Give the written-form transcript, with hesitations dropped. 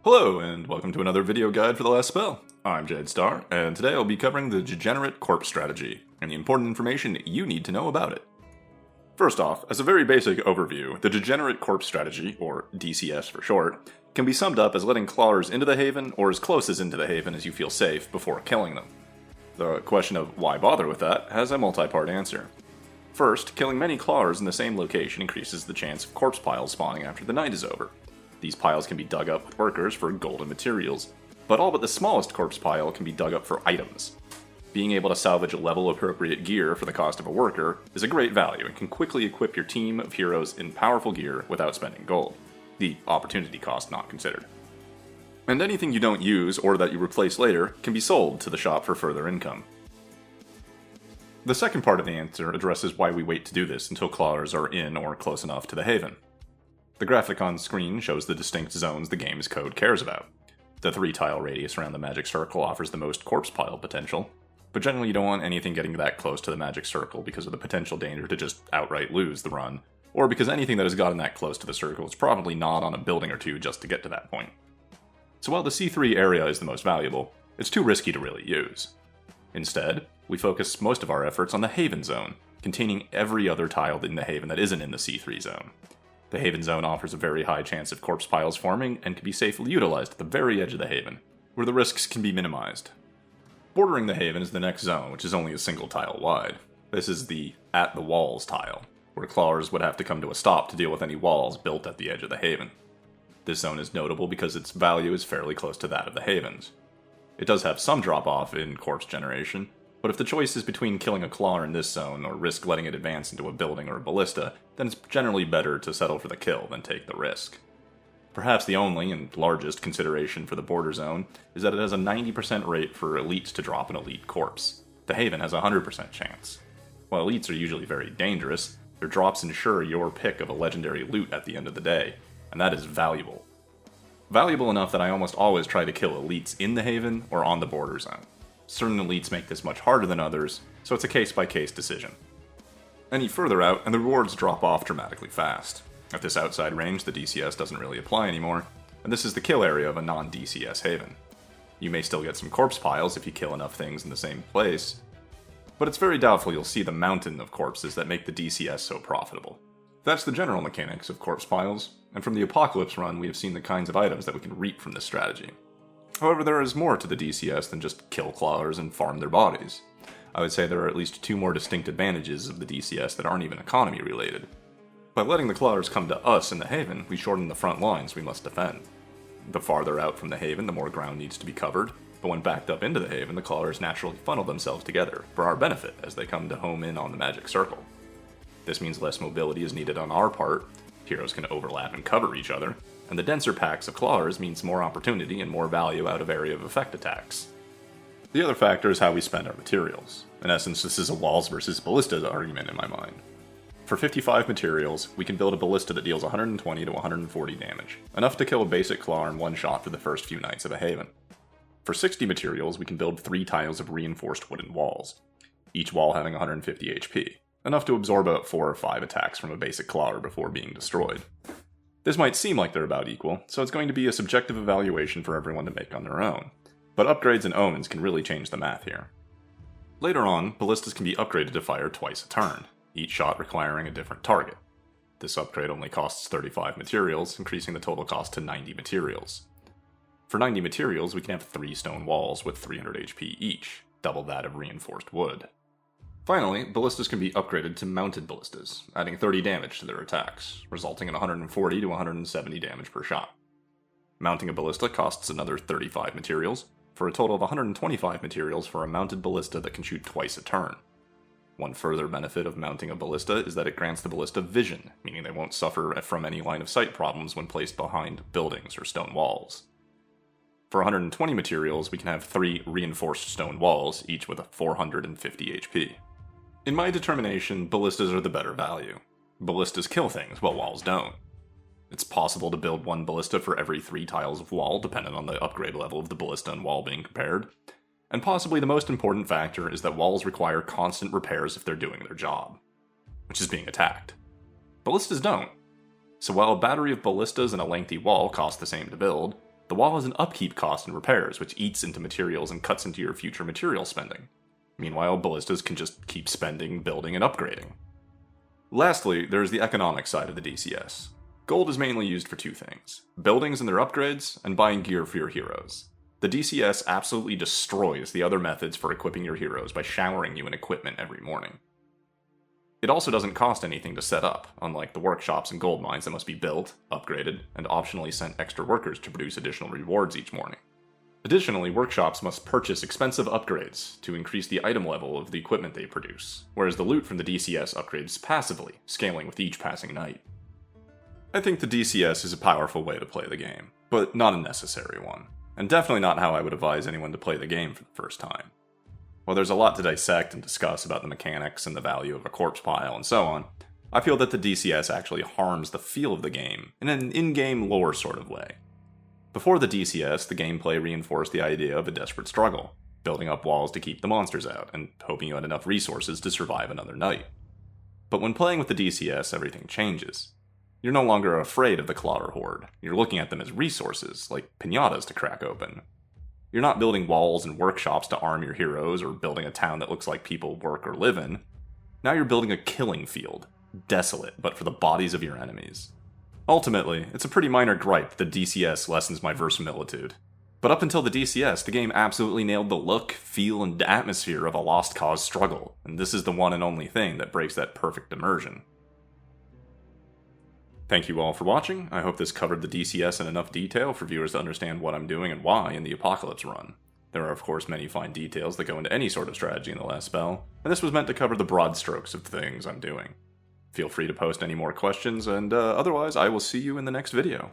Hello, and welcome to another video guide for The Last Spell. I'm Jade Star, and today I'll be covering the Degenerate Corpse Strategy, and the important information you need to know about it. First off, as a very basic overview, the Degenerate Corpse Strategy, or DCS for short, can be summed up as letting clawers into the haven, or as close as into the haven as you feel safe before killing them. The question of why bother with that has a multi-part answer. First, killing many clawers in the same location increases the chance of corpse piles spawning after the night is over. These piles can be dug up with workers for gold and materials, but all but the smallest corpse pile can be dug up for items. Being able to salvage level-appropriate gear for the cost of a worker is a great value and can quickly equip your team of heroes in powerful gear without spending gold, the opportunity cost not considered. And anything you don't use or that you replace later can be sold to the shop for further income. The second part of the answer addresses why we wait to do this until clawers are in or close enough to the haven. The graphic on screen shows the distinct zones the game's code cares about. The 3-tile radius around the magic circle offers the most corpse pile potential, but generally you don't want anything getting that close to the magic circle because of the potential danger to just outright lose the run, or because anything that has gotten that close to the circle is probably not on a building or two just to get to that point. So while the C3 area is the most valuable, it's too risky to really use. Instead, we focus most of our efforts on the Haven Zone, containing every other tile in the Haven that isn't in the C3 zone. The Haven Zone offers a very high chance of corpse piles forming and can be safely utilized at the very edge of the Haven, where the risks can be minimized. Bordering the Haven is the next zone, which is only a single tile wide. This is the At the Walls tile, where clawers would have to come to a stop to deal with any walls built at the edge of the Haven. This zone is notable because its value is fairly close to that of the Havens. It does have some drop-off in corpse generation, but if the choice is between killing a clawer in this zone or risk letting it advance into a building or a ballista, then it's generally better to settle for the kill than take the risk. Perhaps the only and largest consideration for the border zone is that it has a 90% rate for elites to drop an elite corpse. The Haven has a 100% chance. While elites are usually very dangerous, their drops ensure your pick of a legendary loot at the end of the day, and that is valuable. Valuable enough that I almost always try to kill elites in the Haven or on the border zone. Certain elites make this much harder than others, so it's a case-by-case decision. Any further out, and the rewards drop off dramatically fast. At this outside range, the DCS doesn't really apply anymore, and this is the kill area of a non-DCS haven. You may still get some corpse piles if you kill enough things in the same place, but it's very doubtful you'll see the mountain of corpses that make the DCS so profitable. That's the general mechanics of corpse piles, and from the Apocalypse run we have seen the kinds of items that we can reap from this strategy. However, there is more to the DCS than just kill clawers and farm their bodies. I would say there are at least 2 more distinct advantages of the DCS that aren't even economy related. By letting the clawers come to us in the Haven, we shorten the front lines we must defend. The farther out from the Haven, the more ground needs to be covered, but when backed up into the Haven, the clawers naturally funnel themselves together, for our benefit as they come to home in on the magic circle. This means less mobility is needed on our part, heroes can overlap and cover each other, and the denser packs of clawers means more opportunity and more value out of area of effect attacks. The other factor is how we spend our materials. In essence, this is a walls versus ballistas argument in my mind. For 55 materials, we can build a ballista that deals 120 to 140 damage, enough to kill a basic clawer in one shot for the first few nights of a haven. For 60 materials, we can build 3 tiles of reinforced wooden walls, each wall having 150 HP, enough to absorb about 4 or 5 attacks from a basic clawer before being destroyed. This might seem like they're about equal, so it's going to be a subjective evaluation for everyone to make on their own, but upgrades and omens can really change the math here. Later on, ballistas can be upgraded to fire twice a turn, each shot requiring a different target. This upgrade only costs 35 materials, increasing the total cost to 90 materials. For 90 materials, we can have 3 stone walls with 300 HP each, double that of reinforced wood. Finally, ballistas can be upgraded to mounted ballistas, adding 30 damage to their attacks, resulting in 140 to 170 damage per shot. Mounting a ballista costs another 35 materials, for a total of 125 materials for a mounted ballista that can shoot twice a turn. One further benefit of mounting a ballista is that it grants the ballista vision, meaning they won't suffer from any line of sight problems when placed behind buildings or stone walls. For 120 materials, we can have 3 reinforced stone walls, each with a 450 HP. In my determination, ballistas are the better value. Ballistas kill things, while walls don't. It's possible to build 1 ballista for every 3 tiles of wall, depending on the upgrade level of the ballista and wall being compared. And possibly the most important factor is that walls require constant repairs if they're doing their job, which is being attacked. Ballistas don't. So while a battery of ballistas and a lengthy wall cost the same to build, the wall has an upkeep cost in repairs, which eats into materials and cuts into your future material spending. Meanwhile, ballistas can just keep spending, building, and upgrading. Lastly, there is the economic side of the DCS. Gold is mainly used for two things: buildings and their upgrades, and buying gear for your heroes. The DCS absolutely destroys the other methods for equipping your heroes by showering you in equipment every morning. It also doesn't cost anything to set up, unlike the workshops and gold mines that must be built, upgraded, and optionally sent extra workers to produce additional rewards each morning. Additionally, workshops must purchase expensive upgrades to increase the item level of the equipment they produce, whereas the loot from the DCS upgrades passively, scaling with each passing night. I think the DCS is a powerful way to play the game, but not a necessary one, and definitely not how I would advise anyone to play the game for the first time. While there's a lot to dissect and discuss about the mechanics and the value of a corpse pile and so on, I feel that the DCS actually harms the feel of the game in an in-game lore sort of way. Before the DCS, the gameplay reinforced the idea of a desperate struggle, building up walls to keep the monsters out, and hoping you had enough resources to survive another night. But when playing with the DCS, everything changes. You're no longer afraid of the Clotter Horde, you're looking at them as resources, like pinatas to crack open. You're not building walls and workshops to arm your heroes, or building a town that looks like people work or live in. Now you're building a killing field, desolate but for the bodies of your enemies. Ultimately, it's a pretty minor gripe that the DCS lessens my verisimilitude. But up until the DCS, the game absolutely nailed the look, feel, and atmosphere of a Lost Cause struggle, and this is the one and only thing that breaks that perfect immersion. Thank you all for watching. I hope this covered the DCS in enough detail for viewers to understand what I'm doing and why in the Apocalypse run. There are of course many fine details that go into any sort of strategy in the last spell, and this was meant to cover the broad strokes of the things I'm doing. Feel free to post any more questions, and otherwise I will see you in the next video.